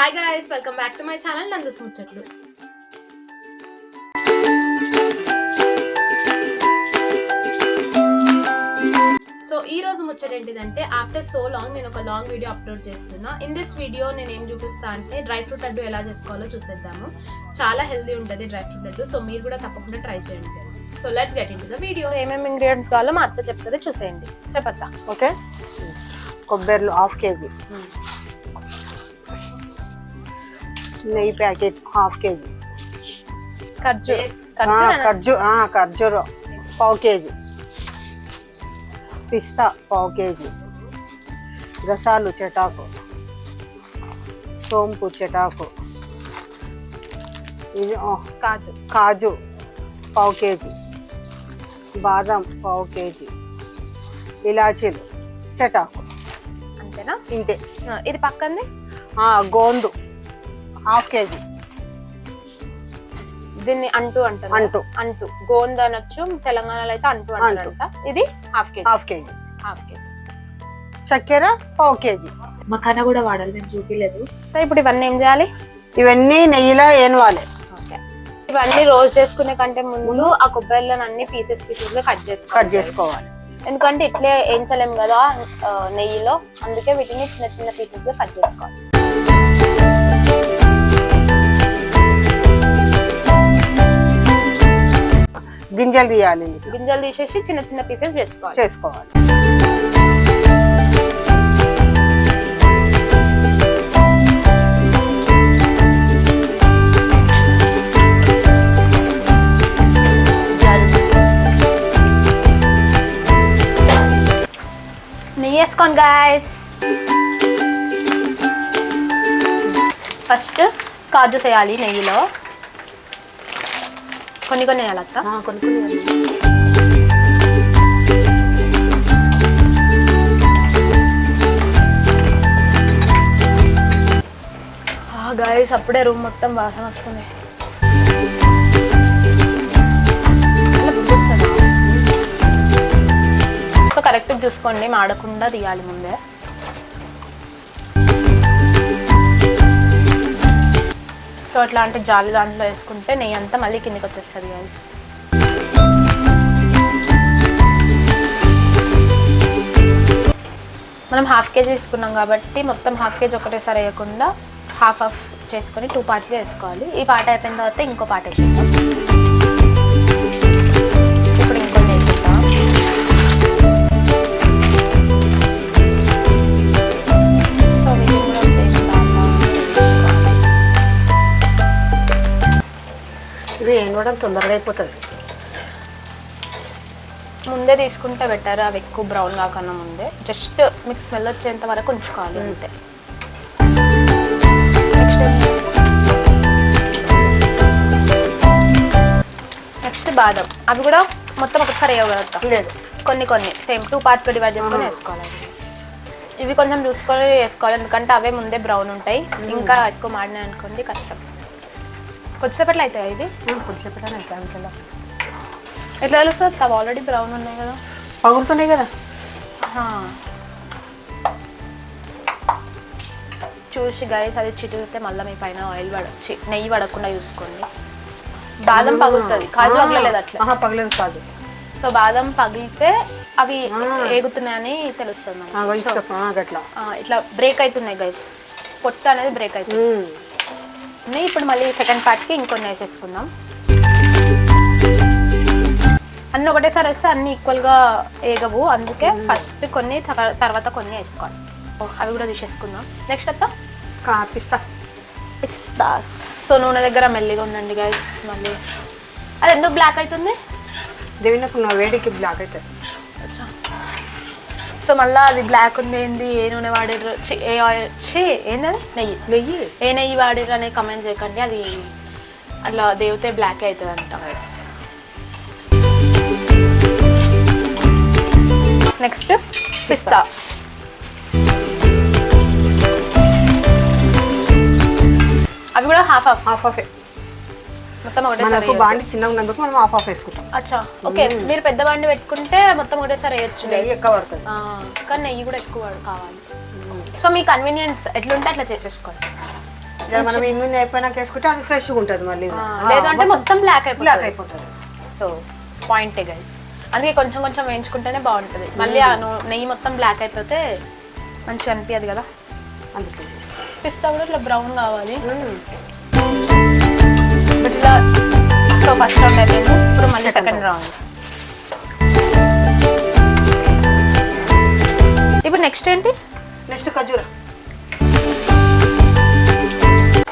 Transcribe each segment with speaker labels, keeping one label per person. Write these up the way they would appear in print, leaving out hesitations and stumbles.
Speaker 1: Hi guys, welcome back to my channel Nanda's ముచ్చట్లు. So ఈ రోజు ముచ్చట ఏంటిదంటే, ఆఫ్టర్ సో లాంగ్ నేను ఒక లాంగ్ వీడియో అప్లోడ్ చేస్తున్నా. ఇన్ దిస్ వీడియో నేను ఏం చూపిస్తా అంటే డ్రై ఫ్రూట్ లడ్డు ఎలా చేసుకోవాలో చూసేద్దాము. చాలా హెల్దీ ఉంటుంది డ్రై ఫ్రూట్ లడ్డు. సో మీరు కూడా తప్పకుండా ట్రై చేయండి guys. So let's get into the video. ఏమేమి ఇంగ్రీడియంట్స్ కావాలో మా అత్త చెప్తుంది, చూసేయండి. చెప్పత్తా.
Speaker 2: ఓకే, కొబ్బరిలు హాఫ్ కేజీ, నెయ్యి ప్యాకెట్ హాఫ్ కేజీ, ఖర్జూర పావు కేజీ, పిస్తా పావు కేజీ, గసాలు చెటాకు, సోంపు చెటాకు, ఇది కాజు పావు కేజీ, బాదం పావు కేజీ, ఇలాచీలు చెటాకు.
Speaker 1: అంతేనా?
Speaker 2: ఇంతే.
Speaker 1: ఇది పక్కంది
Speaker 2: గోందు హాఫ్ కేజీ.
Speaker 1: దీన్ని అంటూ అంటూ గోంద అనొచ్చు, తెలంగాణలో అయితే అంటూ అంటారంట. ఇది హాఫ్ కేజీ.
Speaker 2: చక్కెర పావు కేజీ.
Speaker 1: మకానా కూడా వాడాలి, నేను చూపిలేదు. సో ఇప్పుడు ఇవన్నీ ఏం చేయాలి?
Speaker 2: ఇవన్నీ నెయ్యిలో ఏనవాలి.
Speaker 1: ఇవన్నీ రోస్ట్ చేసుకునే కంటే ముందు ఆ కొబ్బరిలో అన్ని పీసెస్ గా కట్ చేసుకోవాలి. ఎందుకంటే ఇట్లే వేయించలేము కదా నెయ్యిలో, అందుకే వీటిని చిన్న చిన్న పీసెస్ గా కట్ చేసుకోవాలి.
Speaker 2: గింజలు తీయాలి.
Speaker 1: గింజలు తీసేసి చిన్న చిన్న పీసెస్ చేసుకోవాలి. నెయ్యి వేసుకోండి గాయస్. ఫస్ట్ కాజు చేయాలి నెయ్యిలో. కొన్ని వేయాలి అత్త. గాయస్ అప్పుడే రూమ్ మొత్తం వాసన వస్తుంది. సో కరెక్ట్గా చూసుకోండి, మాడకుండా తీయాలి ముందే. సో అట్లాంటి జాలి దాంట్లో వేసుకుంటే నెయ్యి అంతా మళ్ళీ కిందికి వచ్చేస్తుంది గైస్. మనం హాఫ్ కేజీ తీసుకున్నాం కాబట్టి మొత్తం హాఫ్ కేజీ ఒకటేసారి వేయకుండా హాఫ్ చేసుకొని 2 పార్ట్స్గా వేసుకోవాలి. ఈ పార్ట్ అయిపోయిన తర్వాత ఇంకో పార్ట్ వేసుకుంటాం. ఇప్పుడు ఇంకొన్ని వేసుకుంటాం. సో వీటిని కూడా
Speaker 2: ఇది ఏనవడం తొందరగా అయిపోతుంది.
Speaker 1: ముందే తీసుకుంటే బెటర్, అవి ఎక్కువ బ్రౌన్ కాకుండా ముందే జస్ట్ మీకు స్మెల్ వచ్చేంత వరకు ఉంచుకోవాలి అంతే. నెక్స్ట్ బాదం, అవి కూడా మొత్తం ఒకసారి వేయగలుగుతాం.
Speaker 2: లేదు,
Speaker 1: కొన్ని సేమ్ 2 పార్ట్స్గా డివైడ్ చేసుకొని వేసుకోవాలి. ఇవి కొంచెం చూసుకొని వేసుకోవాలి, ఎందుకంటే అవే ముందే బ్రౌన్ ఉంటాయి. ఇంకా ఎక్కువ మాడినాయి అనుకోండి కష్టం. కొద్దిసేపట్లో అవుతాయి. ఇది
Speaker 2: కొద్దిసేపట్లో అవుతాయి.
Speaker 1: ఎట్లా తెలుస్తుంది? అవి ఆల్రెడీ బ్రౌన్ ఉన్నాయి కదా,
Speaker 2: పగులుతున్నాయి కదా.
Speaker 1: చూసి గైస్ అది చిటికితే మళ్ళీ మీ పైన నెయ్యి పడకుండా చూసుకోండి. బాదం పగులుతుంది, కాజు పగలలేదు అట్లా.
Speaker 2: పగలేదు కాజు.
Speaker 1: సో బాదం పగిలితే అవి ఏగుతున్నాయని తెలుస్తుంది మనకి. ఇట్లా బ్రేక్ అవుతున్నాయి గైస్, పొట్ట అనేది బ్రేక్ అవుతుంది. ఇప్పుడు మళ్ళీ సెకండ్ పార్ట్కి ఇంకొన్ని వేసేసుకుందాం. అన్నీ ఒకటేసారి వేస్తే అన్నీ ఈక్వల్గా వేగవు, అందుకే ఫస్ట్ కొన్ని తర్వాత కొన్ని వేసుకోవాలి. అవి కూడా తీసేసుకుందాం. నెక్స్ట్ అత్త పిస్తాస్. సో నూనె దగ్గర మెల్లిగా ఉండండి గైస్. మళ్ళీ అది ఎందుకు బ్లాక్ అవుతుంది?
Speaker 2: దేవినప్పుడు వేడికి బ్లాక్ అవుతుంది.
Speaker 1: సో మళ్ళీ అది బ్లాక్ ఉంది ఏంది, ఏ నూనె వాడిర్రు, ఏంటది నెయ్యి ఏ నెయ్యి వాడిర్రు అనే కమెంట్ చేయకండి. అది అట్లా దేవితే బ్లాక్ అవుతుంది అంట గైస్. నెక్స్ట్ పిస్తా. అవి కూడా హాఫ్ మొత్తం ఒకటేసారి.
Speaker 2: బాండి చిన్నగా ఉన్నందుకు మనం హాఫ్ వేసుకుంటాం.
Speaker 1: అచ్చా, ఓకే. మీరు పెద్ద బాండి పెట్టుకుంటే మొత్తం ఒకటేసారి వేయచ్చు,
Speaker 2: నెయ్యి ఎక్కువ పడుతుంది.
Speaker 1: కానీ నెయ్యి కూడా ఎక్కువ కావాలి. సో మీ కన్వీనియన్స్ ఎట్లుంటే అట్లా చేసేసుకోండి.
Speaker 2: మనం ఇన్ని అయిపోయినాక వేసుకుంటే అది ఫ్రెష్గా ఉంటుంది మళ్ళీ.
Speaker 1: లేదంటే మొత్తం బ్లాక్
Speaker 2: అయిపోతుంది.
Speaker 1: సో పాయింటే గైస్, అందుకే కొంచెం కొంచెం వేయించుకుంటేనే బాగుంటుంది. మళ్ళీ ఆ నెయ్యి మొత్తం బ్లాక్ అయిపోతే మంచిగా అనిపించదు కదా.
Speaker 2: అందుకే
Speaker 1: పిస్తా కూడా ఇట్లా బ్రౌన్ కావాలి. ఇట్లా సో ఫస్ట్ రౌండ్ అయిపోయింది, ఇప్పుడు మళ్ళీ సెకండ్ రౌండ్. ఇప్పుడు నెక్స్ట్ ఏంటి?
Speaker 2: నెక్స్ట్ ఖర్జూరా.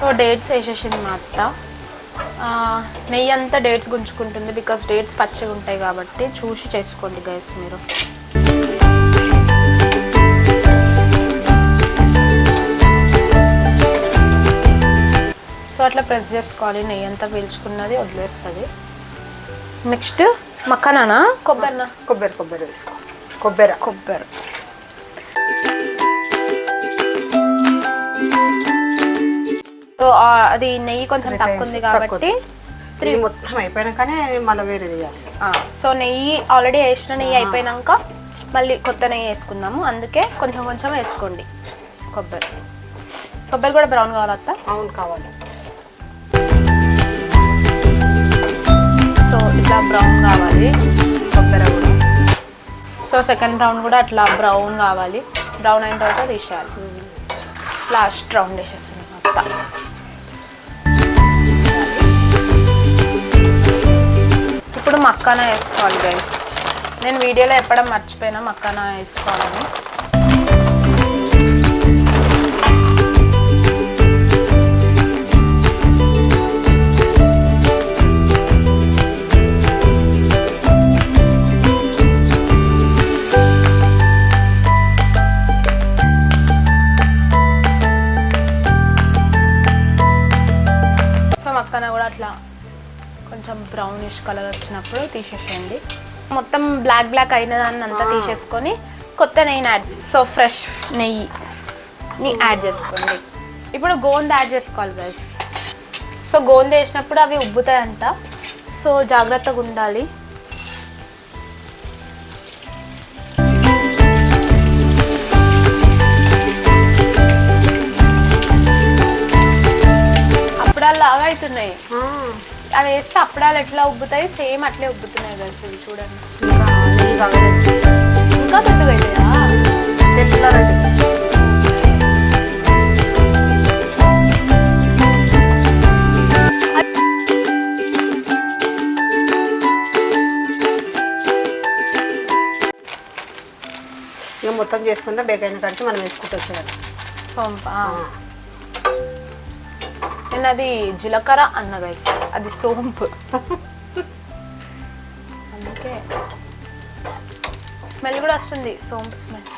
Speaker 1: సో డేట్స్ వేసేసింది మా అత్త. నెయ్యి అంతా డేట్స్ గుంజుకుంటుంది, బికాస్ డేట్స్ పచ్చిగా ఉంటాయి కాబట్టి చూసి చేసుకోండి గైస్ మీరు. సో అట్లా ప్రెస్ చేసుకోవాలి, నెయ్యి అంతా పీల్చుకున్నది వదిలేస్తుంది. నెక్స్ట్ మక్కనా కొబ్బరినా?
Speaker 2: కొబ్బరి వేసుకో. కొబ్బరి
Speaker 1: సో అది నెయ్యి కొంచెం తక్కువ ఉంది కాబట్టి
Speaker 2: మొత్తం అయిపోయినాకనే మళ్ళీ వేరే వేయాలి.
Speaker 1: సో నెయ్యి ఆల్రెడీ వేసిన నెయ్యి అయిపోయినాక మళ్ళీ కొత్త నెయ్యి వేసుకుందాము, అందుకే కొంచెం కొంచెం వేసుకోండి. కొబ్బరి కూడా బ్రౌన్ కావాలి అత్త?
Speaker 2: అవును కావాలి.
Speaker 1: సో ఇట్లా బ్రౌన్ కావాలి కొబ్బరి కూడా. సో సెకండ్ రౌండ్ కూడా అట్లా బ్రౌన్ కావాలి. బ్రౌన్ అయిన తర్వాత తీసేయాలి. లాస్ట్ రౌండ్ వేసేస్తుంది మొత్తం. ఇప్పుడు మక్కానా వేసుకోవాలి గైస్. నేను వీడియోలో చెప్పడం మర్చిపోయినా మక్కానా వేసుకోవాలని. మక్కన కూడా అట్లా కొంచెం బ్రౌనిష్ కలర్ వచ్చినప్పుడు తీసేసేయండి. మొత్తం బ్లాక్ అయిన దాన్ని అంతా తీసేసుకొని కొత్త నెయ్యిని యాడ్, సో ఫ్రెష్ నెయ్యిని యాడ్ చేసుకోండి. ఇప్పుడు గోంద యాడ్ చేసుకోవాలి గైస్. సో గోంద వేసినప్పుడు అవి ఉబ్బుతాయంట, సో జాగ్రత్తగా ఉండాలి. లాగా అవుతున్నాయి అవి వేస్తే అప్పడాలు ఎట్లా ఉబ్బుతాయి సేమ్ అట్లే ఉబ్బుతున్నాయి కదా. ఇవి చూడండి, ఇంకా పెద్దగా అవుతాయా?
Speaker 2: ఇక మొత్తం చేసుకుంటే బేకైన కంటే మనం వేసుకుంటూ వచ్చేయాలి.
Speaker 1: సోంప నేను అది జీలకర్ర అన్న గైస్, అది సోంపు. అందుకే స్మెల్ కూడా వస్తుంది, సోంపు స్మెల్.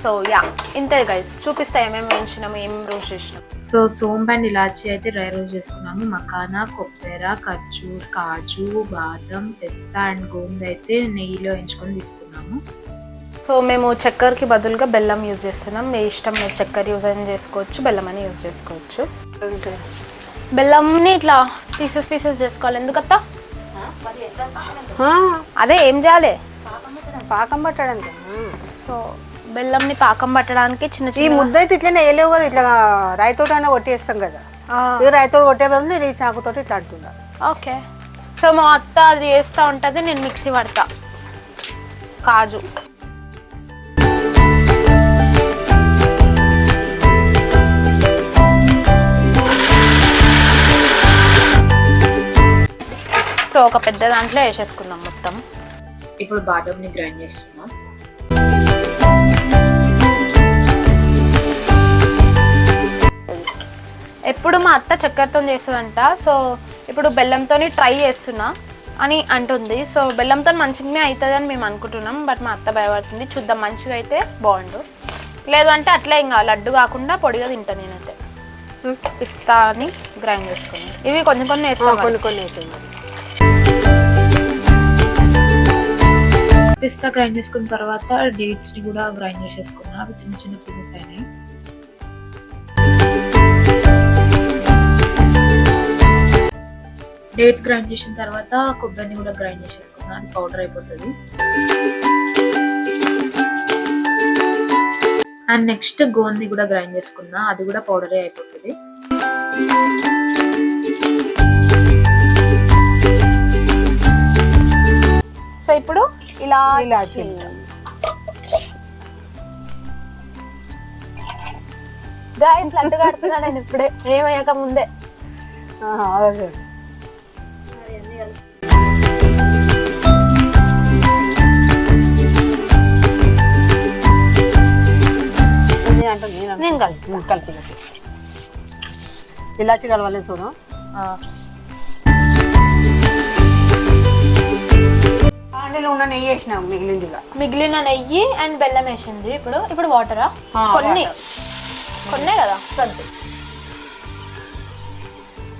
Speaker 1: సో యా ఇంతే గైస్, చూపిస్తా ఏమేమి వేయించినాము, ఏమేమి రోస్ట్ చేసినాము. సో సోంపు అండ్ ఇలాచీ అయితే డ్రై రోస్ట్ చేసుకున్నాము. మకానా, కొబ్బరి, ఖర్జూర్, కాజు, బాదం, పిస్తా అండ్ గోంద అయితే నెయ్యిలో వేయించుకొని తీసుకున్నాము. సో మేము చక్కెరకి బదులుగా బెల్లం యూజ్ చేస్తున్నాం. మీ ఇష్టం, మీరు చక్కెర యూజ్ అని చేసుకోవచ్చు, బెల్లం అని యూజ్ చేసుకోవచ్చు. బెల్లంని ఇట్లా పీసెస్ చేసుకోవాలి. ఎందుకత్తా? అదే ఏం చేయాలి?
Speaker 2: పాకం పట్టడానికి.
Speaker 1: సో బెల్లంని పాకం పట్టడానికి చిన్న
Speaker 2: ఈ ముద్ద అయితే ఇట్లనే వేయలేవు కదా, ఇట్లా రాయితోటి అయినా కొట్టేస్తాం కదా. ఇది రాయితోటి కొట్టే బదులు నేను ఈ చాకుతోటి ఇట్లా అంటున్నా.
Speaker 1: ఓకే. సో మా అత్త అది చేస్తూ ఉంటుంది, నేను మిక్సీ పడతా. కాజు సో ఒక పెద్ద దాంట్లో వేసేసుకుందాం మొత్తం. ఇప్పుడు బాదంని గ్రైండ్ చేస్తున్నాం. ఎప్పుడు మా అత్త చక్కెరతో చేస్తుందంట, సో ఇప్పుడు బెల్లంతో ట్రై చేస్తున్నా అని అంటుంది. సో బెల్లంతో మంచిగానే అవుతుంది అని మేము అనుకుంటున్నాం, బట్ మా అత్త భయపడుతుంది. చూద్దాం, మంచిగా అయితే బాగుండు, లేదు అంటే అట్లా ఇంకా లడ్డు కాకుండా పొడిగా తింటాను నేనైతే. పిస్తాని గ్రైండ్ చేసుకుని ఇవి కొన్ని కొన్ని వేస్తాం,
Speaker 2: కొన్ని వేసాను.
Speaker 1: పిస్తా గ్రైండ్ చేసుకున్న తర్వాత డేట్స్ని కూడా గ్రైండ్ చేసేసుకున్నా. అవి చిన్న చిన్న పీసెస్ అయినాయి.
Speaker 3: డేట్స్ గ్రైండ్ చేసిన తర్వాత కొబ్బరిని కూడా గ్రైండ్ చేసేసుకున్నా, అది పౌడర్ అయిపోతుంది. అండ్ నెక్స్ట్ గోంది కూడా గ్రైండ్ చేసుకున్నా, అది కూడా పౌడరే అయిపోతుంది.
Speaker 1: సో ఇప్పుడు
Speaker 2: ఇలాచి
Speaker 1: గాయస్ లడ్డు కడుతున్నా నేను ఇప్పుడే ఏమయ్యాక ముందే.
Speaker 2: అదే అంటే
Speaker 1: నేను
Speaker 2: కలిపి ఇలాచి కలవాలి చూడు. ఆండీలో ఉన్న నెయ్యి వేసినాం,
Speaker 1: మిగిలిన నెయ్యి అండ్ బెల్లం వేసింది. ఇప్పుడు వాటరా కొన్నే కదా సర్ది.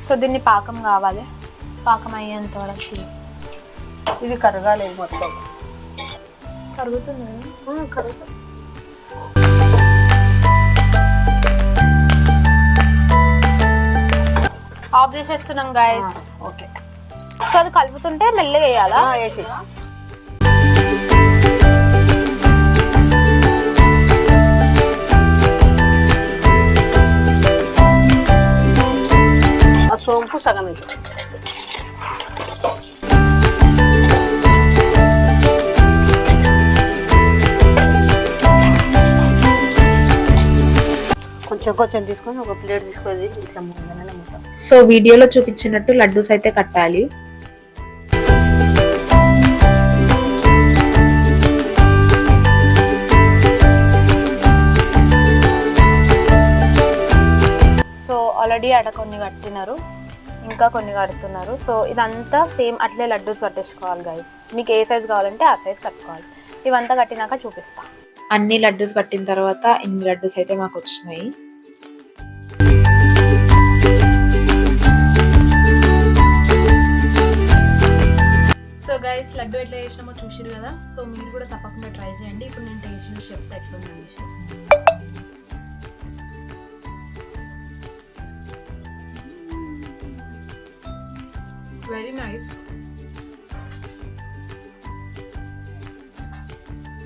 Speaker 1: సో దీన్ని పాకం కావాలి, పాకం అయ్యేంత వరకు
Speaker 2: ఇది కరగాలి మొత్తం.
Speaker 1: కరుగుతుంది. ఆఫ్ చేసేస్తున్నాం గాయస్.
Speaker 2: ఓకే.
Speaker 1: సో అది కలుపుతుంటే మెల్లగా వేయాలా?
Speaker 2: వేసి ఆ సోంపు సగం వేసి కొంచెం తీసుకొని ఒక ప్లేట్ తీసుకొని ఇట్లా ముందనే మొత్తం.
Speaker 3: సో వీడియోలో చూపించినట్టు లడ్డూస్ అయితే కట్టాలి.
Speaker 1: సో ఆల్రెడీ అక్కడ కొన్ని కట్టినారు, ఇంకా కొన్ని కడుతున్నారు. సో ఇదంతా సేమ్ అట్లే లడ్డూస్ కట్టేసుకోవాలి గైస్. మీకు ఏ సైజ్ కావాలంటే ఆ సైజ్ కట్టుకోవాలి. ఇవంతా కట్టినాక చూపిస్తా.
Speaker 3: అన్ని లడ్డూస్ కట్టిన తర్వాత ఇన్ని లడ్డూస్ అయితే మాకు వచ్చినాయి.
Speaker 1: సో గైస్ లడ్డు ఎట్లా చేసినామో చూసిరు కదా. సో మీరు కూడా తప్పకుండా ట్రై చేయండి. ఇప్పుడు నేను టేస్ట్ చూసి చెప్తా ఎట్లుంది అనేసి. Very nice.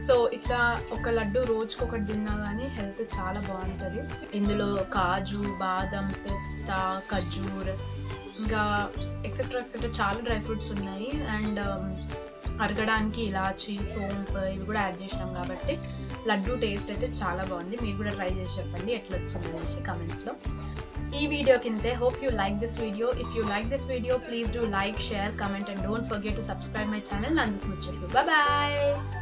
Speaker 1: సో ఇట్లా ఒక లడ్డు రోజుకొకటి తిన్నా కానీ హెల్త్ చాలా బాగుంటుంది. ఇందులో కాజు, బాదం, పిస్తా, ఖజూర్, ఇంకా ఎక్సెట్రా చాలా డ్రై ఫ్రూట్స్ ఉన్నాయి. అండ్ అరగడానికి ఇలాచి, సోంపు ఇవి కూడా యాడ్ చేసినాం కాబట్టి లడ్డు టేస్ట్ అయితే చాలా బాగుంది. మీరు కూడా ట్రై చేసి చెప్పండి ఎట్లా వచ్చింది అనేసి కమెంట్స్లో. ఈ వీడియో కింద hope you like this video. If you like this video, please do like, share, comment and don't forget to subscribe my channel Nandus Muchatlu. Bye bye.